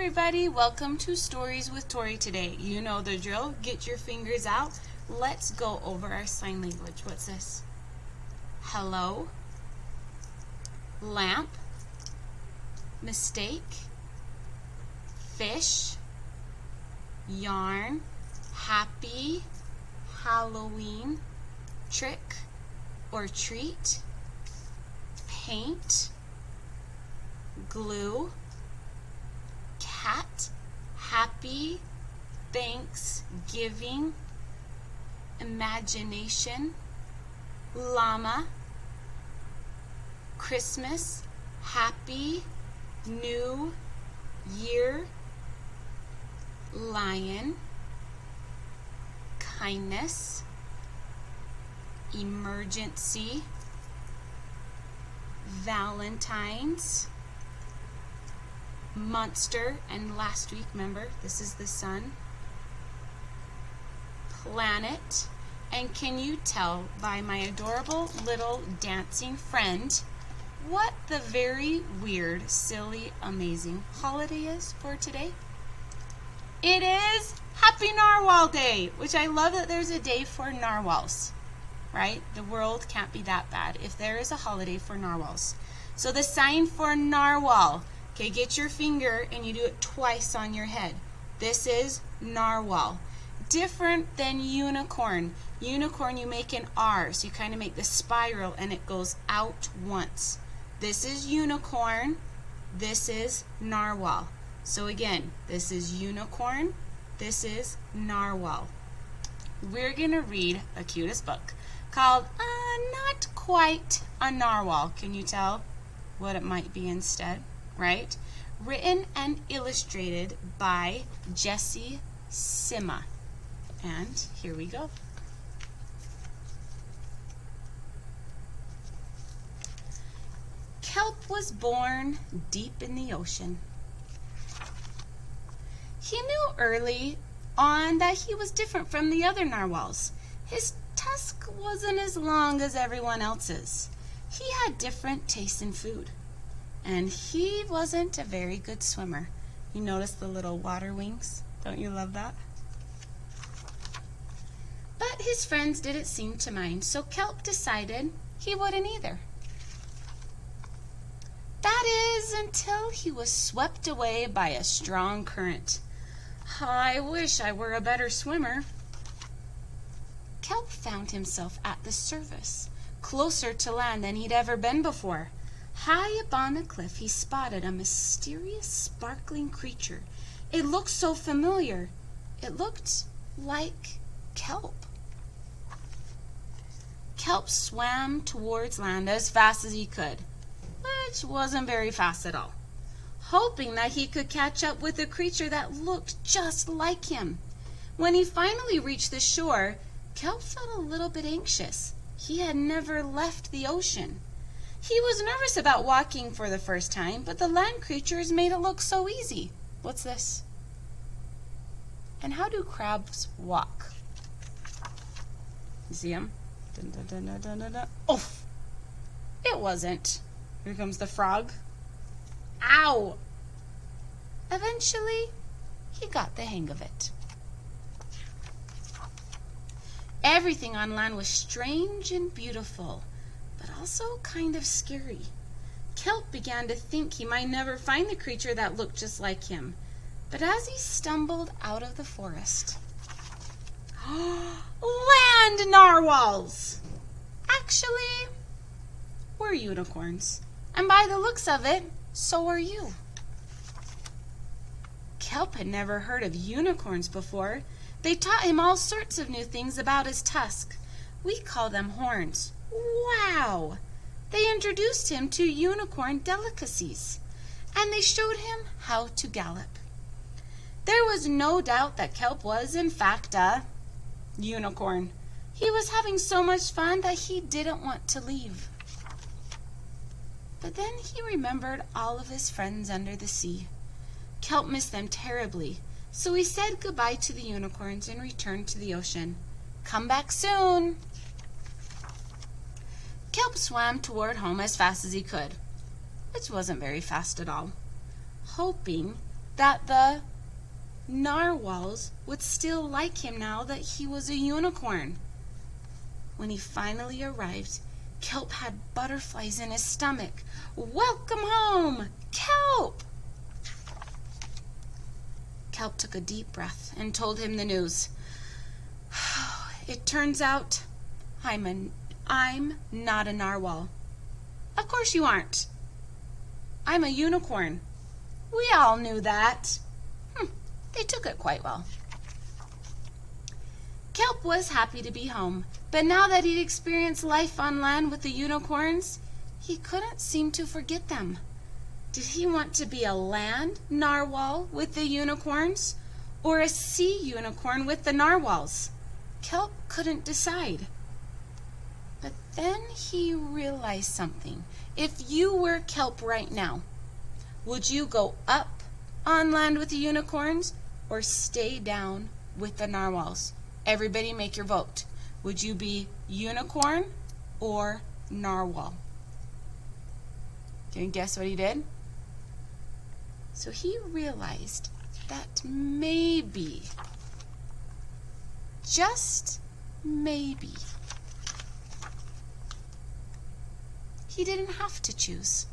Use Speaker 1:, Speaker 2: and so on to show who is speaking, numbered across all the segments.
Speaker 1: everybody, welcome to Stories with Torie today. You know the drill. Get your fingers out. Let's go over our sign language. What's this? Hello, lamp, mistake, fish, yarn, happy, Halloween, trick or treat, paint, glue, cat, happy, Thanksgiving, imagination, llama, Christmas, happy, new year, lion, kindness, emergency, Valentine's, monster, and last week, remember, this is the sun, planet, and can you tell by my adorable little dancing friend what the very weird, silly, amazing holiday is for today? It is Happy Narwhal Day, which I love that there's a day for narwhals, right? The world can't be that bad if there is a holiday for narwhals. So the sign for narwhal, okay, get your finger and you do it twice on your head. This is narwhal. Different than unicorn. Unicorn, you make an R, so you kind of make the spiral and it goes out once. This is unicorn. This is narwhal. So again, this is unicorn. This is narwhal. We're going to read a cutest book called Not Quite a Narwhal. Can you tell what it might be instead, right? Written and illustrated by Jessie Sima. And here we go. Kelp was born deep in the ocean. He knew early on that he was different from the other narwhals. His tusk wasn't as long as everyone else's. He had different tastes in food. And he wasn't a very good swimmer. You notice the little water wings? Don't you love that? But his friends didn't seem to mind, so Kelp decided he wouldn't either. That is, until he was swept away by a strong current. I wish I were a better swimmer. Kelp found himself at the surface, closer to land than he'd ever been before. High up on the cliff, he spotted a mysterious, sparkling creature. It looked so familiar. It looked like Kelp. Kelp swam towards land as fast as he could, which wasn't very fast at all, hoping that he could catch up with a creature that looked just like him. When he finally reached the shore, Kelp felt a little bit anxious. He had never left the ocean. He was nervous about walking for the first time, but the land creatures made it look so easy. What's this? And how do crabs walk? You see them? Dun, dun, dun, dun, dun, dun, dun. Oof! It wasn't. Here comes the frog. Ow! Eventually, he got the hang of it. Everything on land was strange and beautiful, but also kind of scary. Kelp began to think he might never find the creature that looked just like him. But as he stumbled out of the forest, land narwhals! Actually, we're unicorns. And by the looks of it, so are you. Kelp had never heard of unicorns before. They taught him all sorts of new things about his tusk. We call them horns. Wow! They introduced him to unicorn delicacies, and they showed him how to gallop. There was no doubt that Kelp was, in fact, a unicorn. He was having so much fun that he didn't want to leave. But then he remembered all of his friends under the sea. Kelp missed them terribly, so he said goodbye to the unicorns and returned to the ocean. Come back soon! Kelp swam toward home as fast as he could, which wasn't very fast at all, hoping that the narwhals would still like him now that he was a unicorn. When he finally arrived, Kelp had butterflies in his stomach. "Welcome home, Kelp!" Kelp took a deep breath and told him the news. "It turns out I'm not a narwhal." "Of course you aren't. I'm a unicorn." "We all knew that." They took it quite well. Kelp was happy to be home, but now that he'd experienced life on land with the unicorns, he couldn't seem to forget them. Did he want to be a land narwhal with the unicorns, or a sea unicorn with the narwhals? Kelp couldn't decide. But then he realized something. If you were Kelp right now, would you go up on land with the unicorns or stay down with the narwhals? Everybody make your vote. Would you be unicorn or narwhal? Can you guess what he did? So he realized that maybe, just maybe, he didn't have to choose.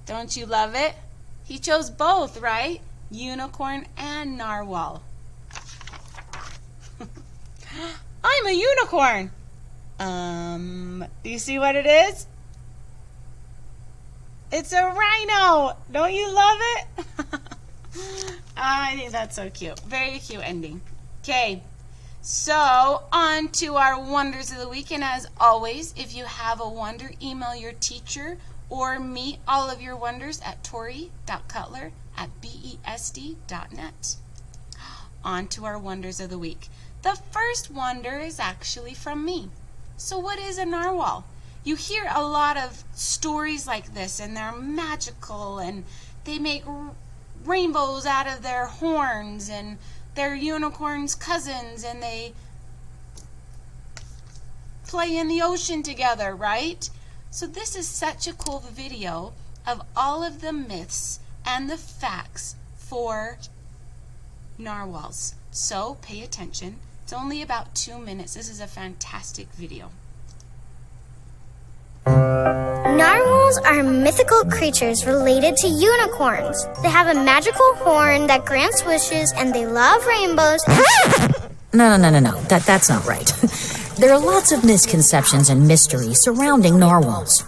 Speaker 1: Don't you love it? He chose both, right? Unicorn and narwhal. I'm a unicorn. Do you see what it is? It's a rhino. Don't you love it? I think that's so cute. Very cute ending. Okay, so on to our wonders of the week. And as always, if you have a wonder, email your teacher or me all of your wonders at torie.cutler@besd.net. On to our wonders of the week. The first wonder is actually from me. So what is a narwhal? You hear a lot of stories like this, and they're magical, and they make rainbows out of their horns, and they're unicorns' cousins, and they play in the ocean together, right? So this is such a cool video of all of the myths and the facts for narwhals. So pay attention. It's only about 2 minutes. This is a fantastic video.
Speaker 2: Narwhals are mythical creatures related to unicorns. They have a magical horn that grants wishes, and they love rainbows.
Speaker 3: No. That's not right. There are lots of misconceptions and mysteries surrounding narwhals.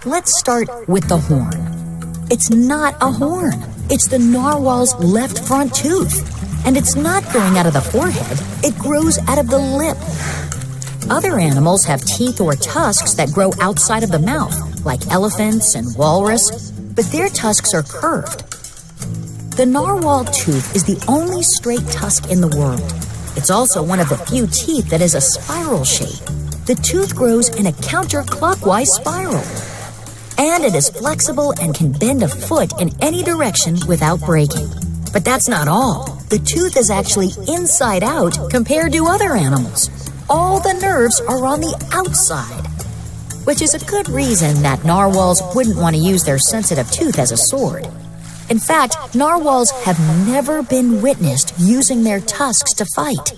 Speaker 3: Let's start with the horn. It's not a horn. It's the narwhal's left front tooth. And it's not growing out of the forehead. It grows out of the lip. Other animals have teeth or tusks that grow outside of the mouth, like elephants and walrus, but their tusks are curved. The narwhal tooth is the only straight tusk in the world. It's also one of the few teeth that is a spiral shape. The tooth grows in a counterclockwise spiral. And it is flexible and can bend a foot in any direction without breaking. But that's not all. The tooth is actually inside out compared to other animals. All the nerves are on the outside, which is a good reason that narwhals wouldn't want to use their sensitive tooth as a sword. In fact, narwhals have never been witnessed using their tusks to fight.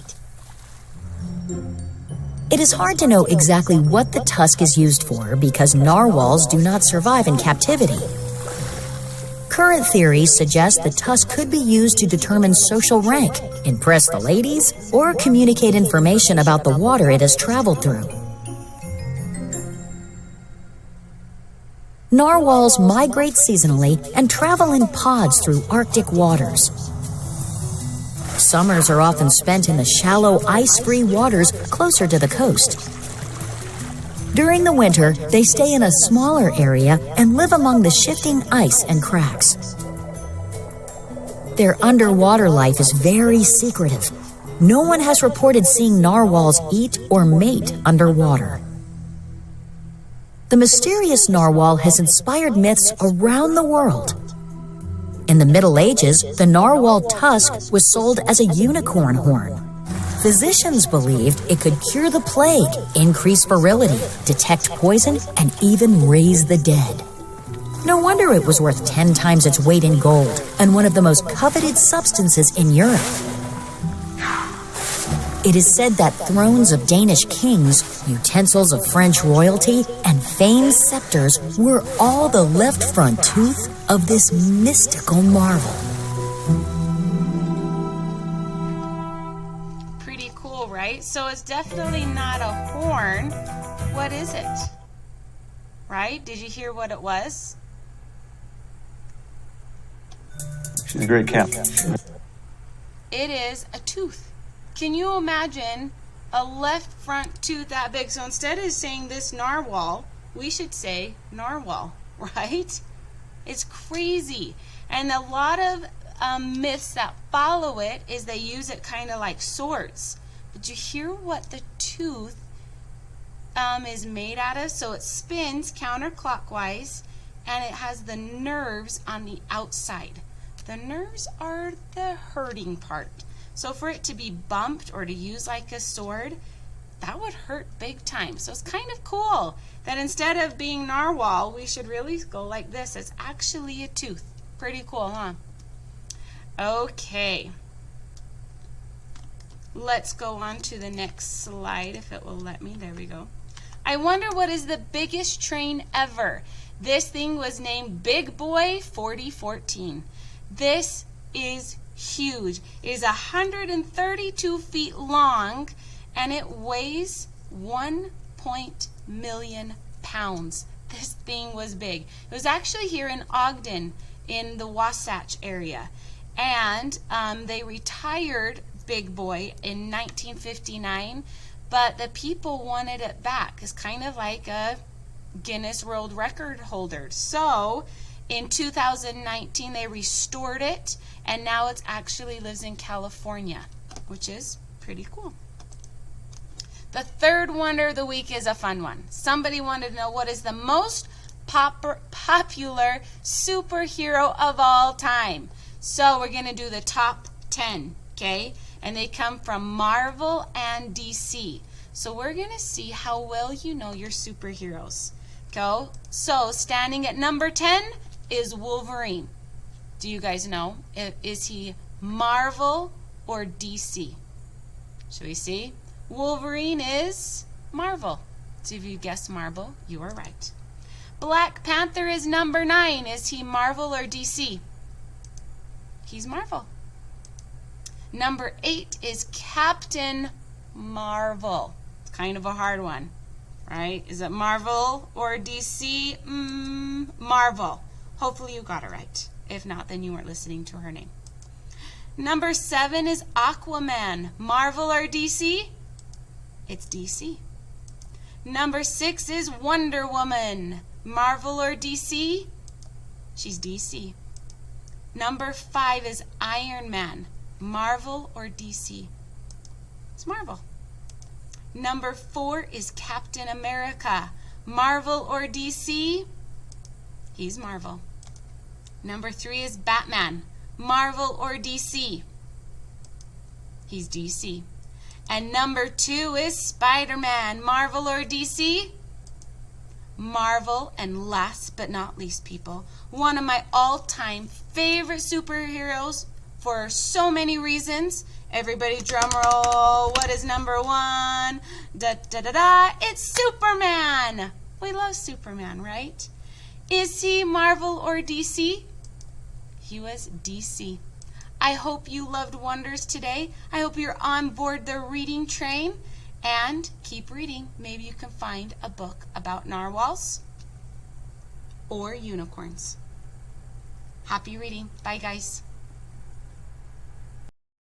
Speaker 3: It is hard to know exactly what the tusk is used for because narwhals do not survive in captivity. Current theories suggest the tusk could be used to determine social rank, impress the ladies, or communicate information about the water it has traveled through. Narwhals migrate seasonally and travel in pods through Arctic waters. Summers are often spent in the shallow, ice-free waters closer to the coast. During the winter, they stay in a smaller area and live among the shifting ice and cracks. Their underwater life is very secretive. No one has reported seeing narwhals eat or mate underwater. The mysterious narwhal has inspired myths around the world. In the Middle Ages, the narwhal tusk was sold as a unicorn horn. Physicians believed it could cure the plague, increase virility, detect poison, and even raise the dead. No wonder it was worth 10 times its weight in gold and one of the most coveted substances in Europe. It is said that thrones of Danish kings, utensils of French royalty, and famed scepters were all the left front tooth of this mystical marvel.
Speaker 1: Pretty cool, right? So it's definitely not a horn. What is it? Right? Did you hear what it was?
Speaker 4: She's a great cat.
Speaker 1: It is a tooth. Can you imagine a left front tooth that big? So instead of saying this narwhal, we should say narwhal, right? It's crazy. And a lot of myths that follow it is they use it kind of like swords. Did you hear what the tooth is made out of? So it spins counterclockwise and it has the nerves on the outside. The nerves are the hurting part. So for it to be bumped or to use like a sword, that would hurt big time. So it's kind of cool that instead of being narwhal, we should really go like this. It's actually a tooth. Pretty cool, huh? Okay. Let's go on to the next slide if it will let me. There we go. I wonder what is the biggest train ever. This thing was named Big Boy 4014. This is huge. It is 132 feet long and it weighs 1 million pounds. This thing was big. It was actually here in Ogden in the Wasatch area, and they retired Big Boy in 1959, but the people wanted it back. It's kind of like a Guinness World Record holder. So in 2019 they restored it, and now it actually lives in California, which is pretty cool. The third wonder of the week is a fun one. Somebody wanted to know what is the most popular superhero of all time. So we're going to do the top 10, okay? And they come from Marvel and DC. So we're going to see how well you know your superheroes. Go. So standing at number 10 is Wolverine. Do you guys know? Is he Marvel or DC? Should we see? Wolverine is Marvel. So if you guessed Marvel, you are right. Black Panther is number 9. Is he Marvel or DC? He's Marvel. Number 8 is Captain Marvel. It's kind of a hard one, right? Is it Marvel or DC? Marvel. Hopefully you got it right. If not, then you weren't listening to her name. Number 7 is Aquaman. Marvel or DC? It's DC. Number 6 is Wonder Woman. Marvel or DC? She's DC. Number 5 is Iron Man. Marvel or DC? It's Marvel. Number 4 is Captain America. Marvel or DC? He's Marvel. Number 3 is Batman. Marvel or DC? He's DC. And number 2 is Spider-Man. Marvel or DC? Marvel. And last but not least, people, one of my all-time favorite superheroes for so many reasons. Everybody drum roll. What is number 1? Da da da da. It's Superman. We love Superman, right? Is he Marvel or DC? He was DC. I hope you loved Wonders today. I hope you're on board the reading train, and keep reading. Maybe you can find a book about narwhals or unicorns. Happy reading. Bye, guys.